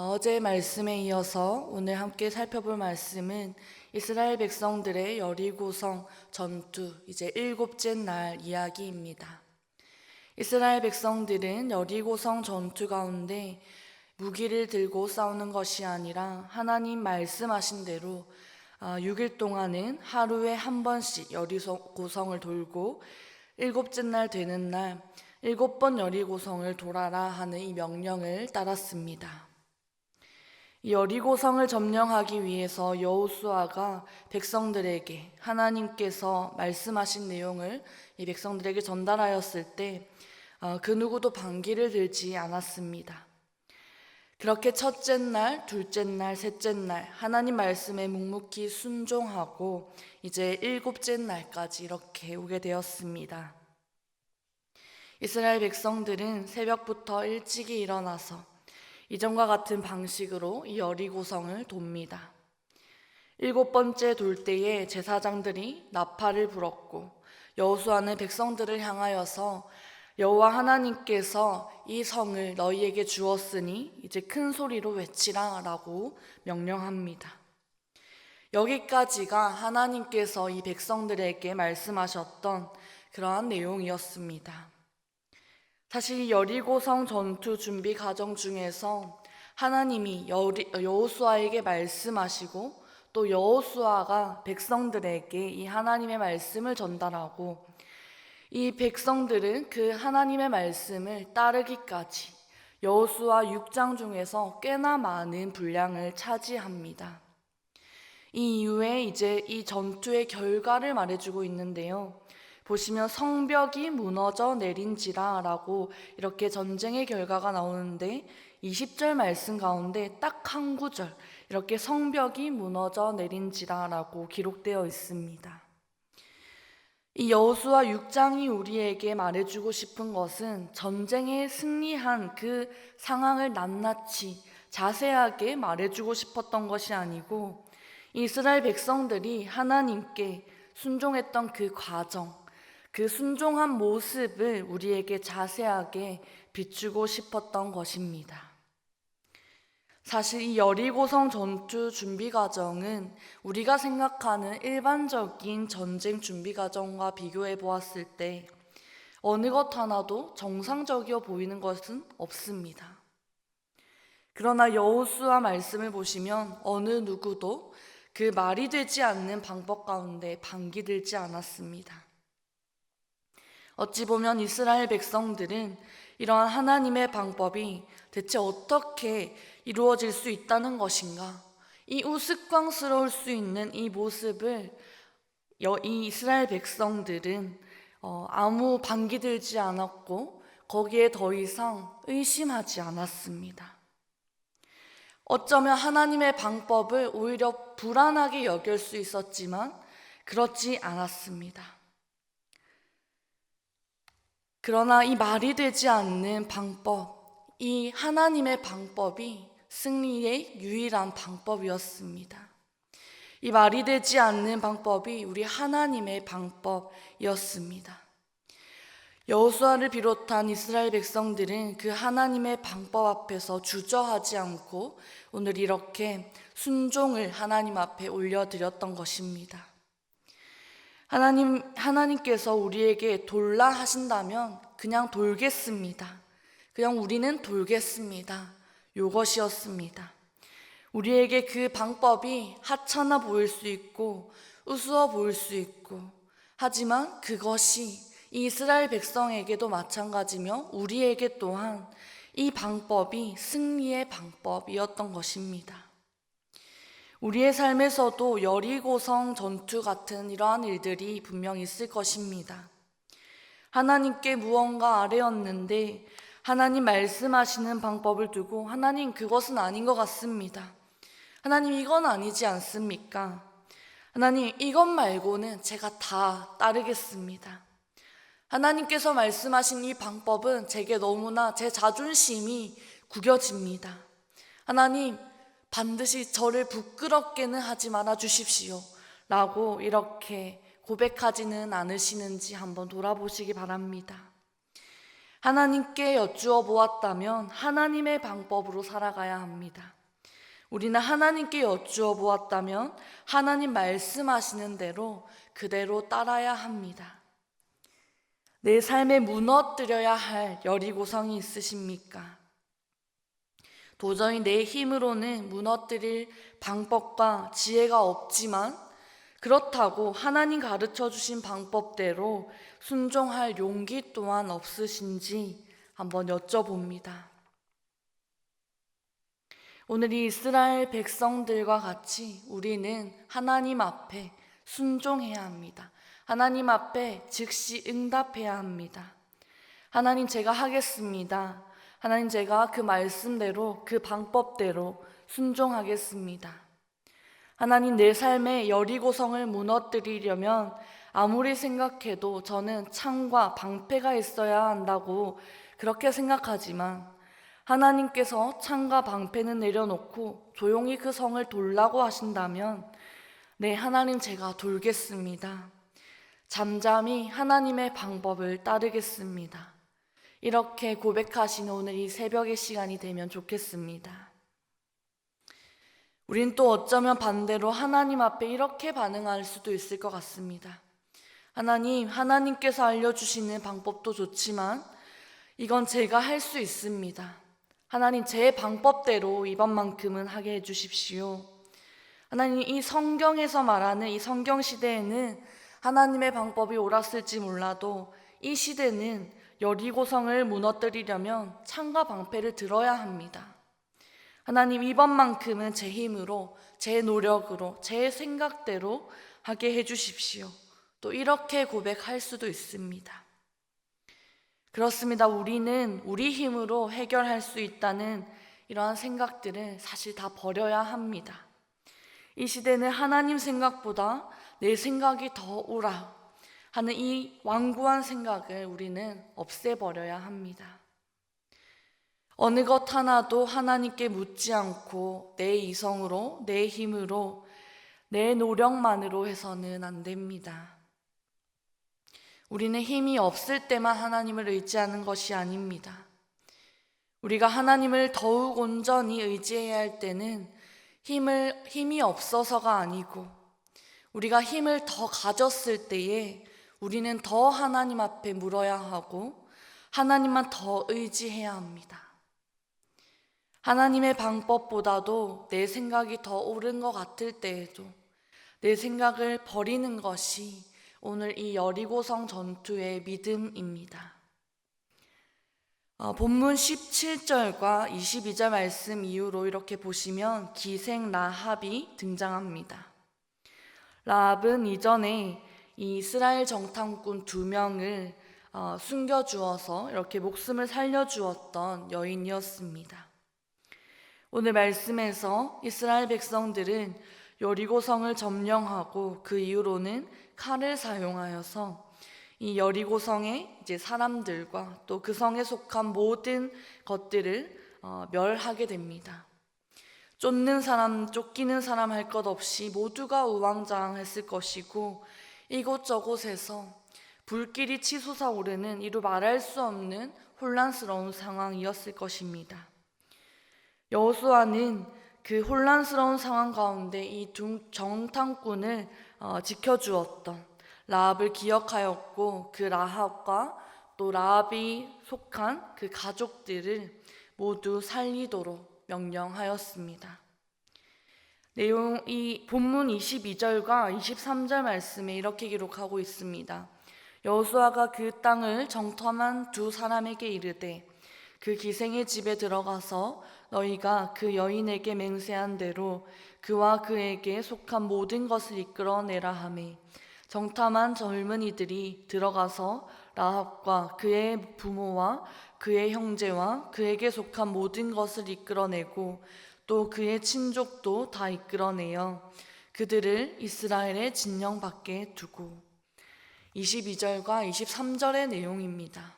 어제 말씀에 이어서 오늘 함께 살펴볼 말씀은 이스라엘 백성들의 여리고성 전투, 이제 일곱째 날 이야기입니다. 이스라엘 백성들은 여리고성 전투 가운데 무기를 들고 싸우는 것이 아니라 하나님 말씀하신 대로 6일 동안은 하루에 한 번씩 여리고성을 돌고 일곱째 날 되는 날 7번 여리고성을 돌아라 하는 이 명령을 따랐습니다. 이 여리고성을 점령하기 위해서 여호수아가 백성들에게 하나님께서 말씀하신 내용을 이 백성들에게 전달하였을 때 그 누구도 반기를 들지 않았습니다. 그렇게 첫째 날, 둘째 날, 셋째 날 하나님 말씀에 묵묵히 순종하고 이제 일곱째 날까지 이렇게 오게 되었습니다. 이스라엘 백성들은 새벽부터 일찍이 일어나서 이전과 같은 방식으로 이 여리고성을 돕니다. 7번째 돌 때에 제사장들이 나팔을 불었고 여호수아는 백성들을 향하여서 여호와 하나님께서 이 성을 너희에게 주었으니 이제 큰 소리로 외치라 라고 명령합니다. 여기까지가 하나님께서 이 백성들에게 말씀하셨던 그러한 내용이었습니다. 사실 여리고성 전투 준비 과정 중에서 하나님이 여호수아에게 말씀하시고 또 여호수아가 백성들에게 이 하나님의 말씀을 전달하고 이 백성들은 그 하나님의 말씀을 따르기까지 여호수아 6장 중에서 꽤나 많은 분량을 차지합니다. 이 이후에 이제 이 전투의 결과를 말해주고 있는데요. 보시면 성벽이 무너져 내린지라 라고 이렇게 전쟁의 결과가 나오는데 20절 말씀 가운데 딱 한 구절 이렇게 성벽이 무너져 내린지라 라고 기록되어 있습니다. 이 여호수아 6장이 우리에게 말해주고 싶은 것은 전쟁에 승리한 그 상황을 낱낱이 자세하게 말해주고 싶었던 것이 아니고 이스라엘 백성들이 하나님께 순종했던 그 과정, 그 순종한 모습을 우리에게 자세하게 비추고 싶었던 것입니다. 사실 이 여리고성 전투 준비 과정은 우리가 생각하는 일반적인 전쟁 준비 과정과 비교해 보았을 때 어느 것 하나도 정상적이어 보이는 것은 없습니다. 그러나 여호수아 말씀을 보시면 어느 누구도 그 말이 되지 않는 방법 가운데 반기들지 않았습니다. 어찌 보면 이스라엘 백성들은 이러한 하나님의 방법이 대체 어떻게 이루어질 수 있다는 것인가, 이 우스꽝스러울 수 있는 이 모습을 이 이스라엘 백성들은 아무 반기들지 않았고 거기에 더 이상 의심하지 않았습니다. 어쩌면 하나님의 방법을 오히려 불안하게 여길 수 있었지만 그렇지 않았습니다. 그러나 이 말이 되지 않는 방법, 이 하나님의 방법이 승리의 유일한 방법이었습니다. 이 말이 되지 않는 방법이 우리 하나님의 방법이었습니다. 여호수아를 비롯한 이스라엘 백성들은 그 하나님의 방법 앞에서 주저하지 않고 오늘 이렇게 순종을 하나님 앞에 올려드렸던 것입니다. 하나님께서 우리에게 돌라 하신다면 그냥 돌겠습니다. 그냥 우리는 돌겠습니다. 이것이었습니다. 우리에게 그 방법이 하찮아 보일 수 있고 우스워 보일 수 있고 하지만 그것이 이스라엘 백성에게도 마찬가지며 우리에게 또한 이 방법이 승리의 방법이었던 것입니다. 우리의 삶에서도 여리고성 전투 같은 이러한 일들이 분명 있을 것입니다. 하나님께 무언가 아뢰었는데 하나님 말씀하시는 방법을 두고 하나님 그것은 아닌 것 같습니다. 하나님 이건 아니지 않습니까? 하나님 이것 말고는 제가 다 따르겠습니다. 하나님께서 말씀하신 이 방법은 제게 너무나 제 자존심이 구겨집니다. 하나님 반드시 저를 부끄럽게는 하지 말아 주십시오 라고 이렇게 고백하지는 않으시는지 한번 돌아보시기 바랍니다. 하나님께 여쭈어 보았다면 하나님의 방법으로 살아가야 합니다. 우리는 하나님께 여쭈어 보았다면 하나님 말씀하시는 대로 그대로 따라야 합니다. 내 삶에 무너뜨려야 할 여리고성이 있으십니까? 도저히 내 힘으로는 무너뜨릴 방법과 지혜가 없지만 그렇다고 하나님 가르쳐 주신 방법대로 순종할 용기 또한 없으신지 한번 여쭤봅니다. 오늘 이 이스라엘 백성들과 같이 우리는 하나님 앞에 순종해야 합니다. 하나님 앞에 즉시 응답해야 합니다. 하나님, 제가 하겠습니다. 하나님, 제가 그 말씀대로 그 방법대로 순종하겠습니다. 하나님, 내 삶의 여리고성을 무너뜨리려면 아무리 생각해도 저는 창과 방패가 있어야 한다고 그렇게 생각하지만 하나님께서 창과 방패는 내려놓고 조용히 그 성을 돌라고 하신다면 네, 하나님, 제가 돌겠습니다. 잠잠히 하나님의 방법을 따르겠습니다. 이렇게 고백하신 오늘 이 새벽의 시간이 되면 좋겠습니다. 우린 또 어쩌면 반대로 하나님 앞에 이렇게 반응할 수도 있을 것 같습니다. 하나님, 하나님께서 알려주시는 방법도 좋지만 이건 제가 할 수 있습니다. 하나님, 제 방법대로 이번만큼은 하게 해주십시오. 하나님, 이 성경에서 말하는 이 성경 시대에는 하나님의 방법이 옳았을지 몰라도 이 시대는 여리고성을 무너뜨리려면 창과 방패를 들어야 합니다. 하나님, 이번만큼은 제 힘으로, 제 노력으로, 제 생각대로 하게 해주십시오. 또 이렇게 고백할 수도 있습니다. 그렇습니다. 우리는 우리 힘으로 해결할 수 있다는 이러한 생각들을 사실 다 버려야 합니다. 이 시대는 하나님 생각보다 내 생각이 더 옳아 하는 이 완고한 생각을 우리는 없애버려야 합니다. 어느 것 하나도 하나님께 묻지 않고 내 이성으로, 내 힘으로, 내 노력만으로 해서는 안 됩니다. 우리는 힘이 없을 때만 하나님을 의지하는 것이 아닙니다. 우리가 하나님을 더욱 온전히 의지해야 할 때는 힘이 없어서가 아니고 우리가 힘을 더 가졌을 때에 우리는 더 하나님 앞에 물어야 하고 하나님만 더 의지해야 합니다. 하나님의 방법보다도 내 생각이 더 옳은 것 같을 때에도 내 생각을 버리는 것이 오늘 이 여리고성 전투의 믿음입니다. 본문 17절과 22절 말씀 이후로 이렇게 보시면 기생 라합이 등장합니다. 라합은 이전에 이 이스라엘 정탐꾼 2명을 숨겨주어서 이렇게 목숨을 살려주었던 여인이었습니다. 오늘 말씀에서 이스라엘 백성들은 여리고성을 점령하고 그 이후로는 칼을 사용하여서 이 여리고성의 이제 사람들과 또 그 성에 속한 모든 것들을 멸하게 됩니다. 쫓는 사람, 쫓기는 사람 할 것 없이 모두가 우왕좌왕했을 것이고 이곳저곳에서 불길이 치솟아오르는 이루 말할 수 없는 혼란스러운 상황이었을 것입니다. 여호수아는 그 혼란스러운 상황 가운데 이 정탐꾼을 지켜주었던 라합을 기억하였고 그 라합과 또 라합이 속한 그 가족들을 모두 살리도록 명령하였습니다. 이 본문 22절과 23절 말씀에 이렇게 기록하고 있습니다. 여호수아가 그 땅을 정탐한 2사람에게 이르되 그 기생의 집에 들어가서 너희가 그 여인에게 맹세한 대로 그와 그에게 속한 모든 것을 이끌어내라 하매 정탐한 젊은이들이 들어가서 라합과 그의 부모와 그의 형제와 그에게 속한 모든 것을 이끌어내고 또 그의 친족도 다 이끌어내어 그들을 이스라엘의 진영 밖에 두고 22절과 23절의 내용입니다.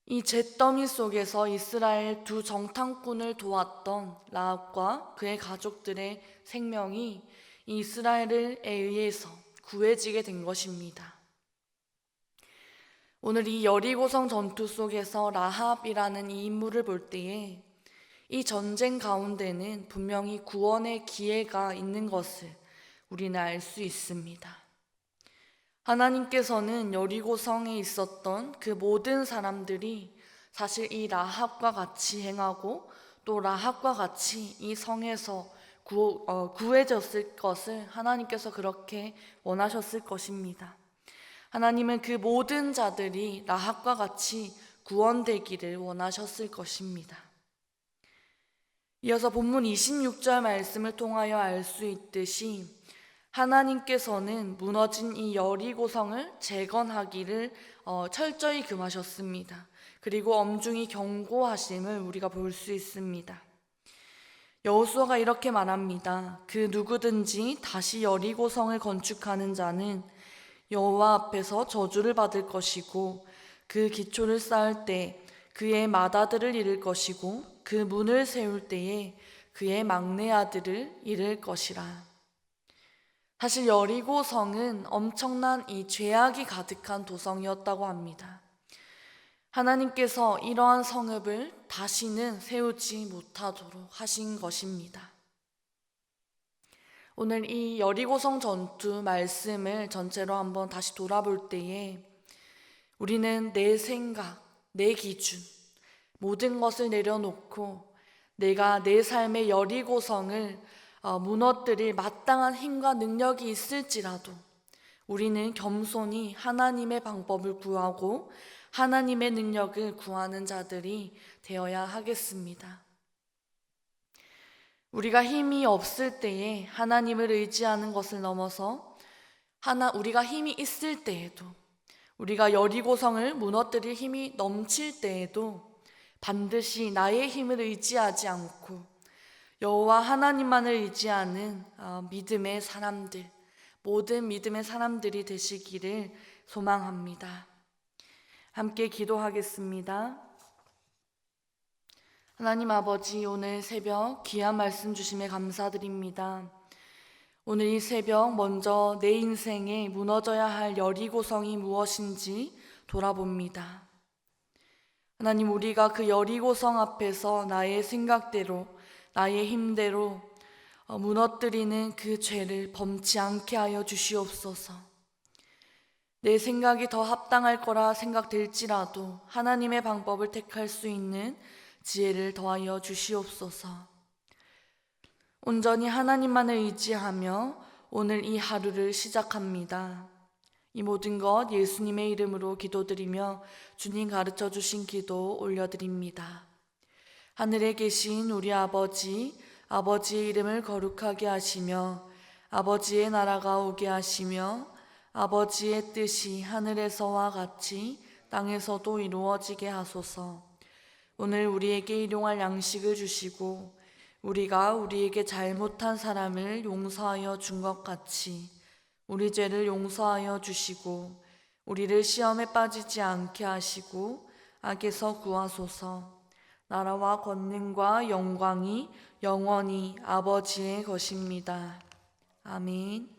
이 잿더미 속에서 이스라엘 2 정탐꾼을 도왔던 라합과 그의 가족들의 생명이 이스라엘에 의해서 구해지게 된 것입니다. 오늘 이 여리고성 전투 속에서 라합이라는 이 인물을 볼 때에 이 전쟁 가운데는 분명히 구원의 기회가 있는 것을 우리는 알 수 있습니다. 하나님께서는 여리고성에 있었던 그 모든 사람들이 사실 이 라합과 같이 행하고 또 라합과 같이 이 성에서 구해졌을 것을 하나님께서 그렇게 원하셨을 것입니다. 하나님은 그 모든 자들이 라합과 같이 구원되기를 원하셨을 것입니다. 이어서 본문 26절 말씀을 통하여 알 수 있듯이 하나님께서는 무너진 이 여리고성을 재건하기를 철저히 금하셨습니다. 그리고 엄중히 경고하심을 우리가 볼 수 있습니다. 여호수아가 이렇게 말합니다. 그 누구든지 다시 여리고성을 건축하는 자는 여호와 앞에서 저주를 받을 것이고 그 기초를 쌓을 때 그의 맏아들을 잃을 것이고 그 문을 세울 때에 그의 막내 아들을 잃을 것이라. 사실 여리고성은 엄청난 이 죄악이 가득한 도성이었다고 합니다. 하나님께서 이러한 성읍을 다시는 세우지 못하도록 하신 것입니다. 오늘 이 여리고성 전투 말씀을 전체로 한번 다시 돌아볼 때에 우리는 내 생각, 내 기준, 모든 것을 내려놓고 내가 내 삶의 여리고성을 무너뜨릴 마땅한 힘과 능력이 있을지라도 우리는 겸손히 하나님의 방법을 구하고 하나님의 능력을 구하는 자들이 되어야 하겠습니다. 우리가 힘이 없을 때에 하나님을 의지하는 것을 넘어서 우리가 힘이 있을 때에도 우리가 여리고성을 무너뜨릴 힘이 넘칠 때에도 반드시 나의 힘을 의지하지 않고 여호와 하나님만을 의지하는 믿음의 사람들, 모든 믿음의 사람들이 되시기를 소망합니다. 함께 기도하겠습니다. 하나님 아버지, 오늘 새벽 귀한 말씀 주심에 감사드립니다. 오늘 이 새벽 먼저 내 인생에 무너져야 할 여리고성이 무엇인지 돌아봅니다. 하나님, 우리가 그 여리고성 앞에서 나의 생각대로 나의 힘대로 무너뜨리는 그 죄를 범치 않게 하여 주시옵소서. 내 생각이 더 합당할 거라 생각될지라도 하나님의 방법을 택할 수 있는 지혜를 더하여 주시옵소서. 온전히 하나님만을 의지하며 오늘 이 하루를 시작합니다. 이 모든 것 예수님의 이름으로 기도드리며 주님 가르쳐 주신 기도 올려드립니다. 하늘에 계신 우리 아버지, 아버지의 이름을 거룩하게 하시며 아버지의 나라가 오게 하시며 아버지의 뜻이 하늘에서와 같이 땅에서도 이루어지게 하소서. 오늘 우리에게 일용할 양식을 주시고 우리가 우리에게 잘못한 사람을 용서하여 준 것 같이 우리 죄를 용서하여 주시고 우리를 시험에 빠지지 않게 하시고 악에서 구하소서. 나라와 권능과 영광이 영원히 아버지의 것입니다. 아멘.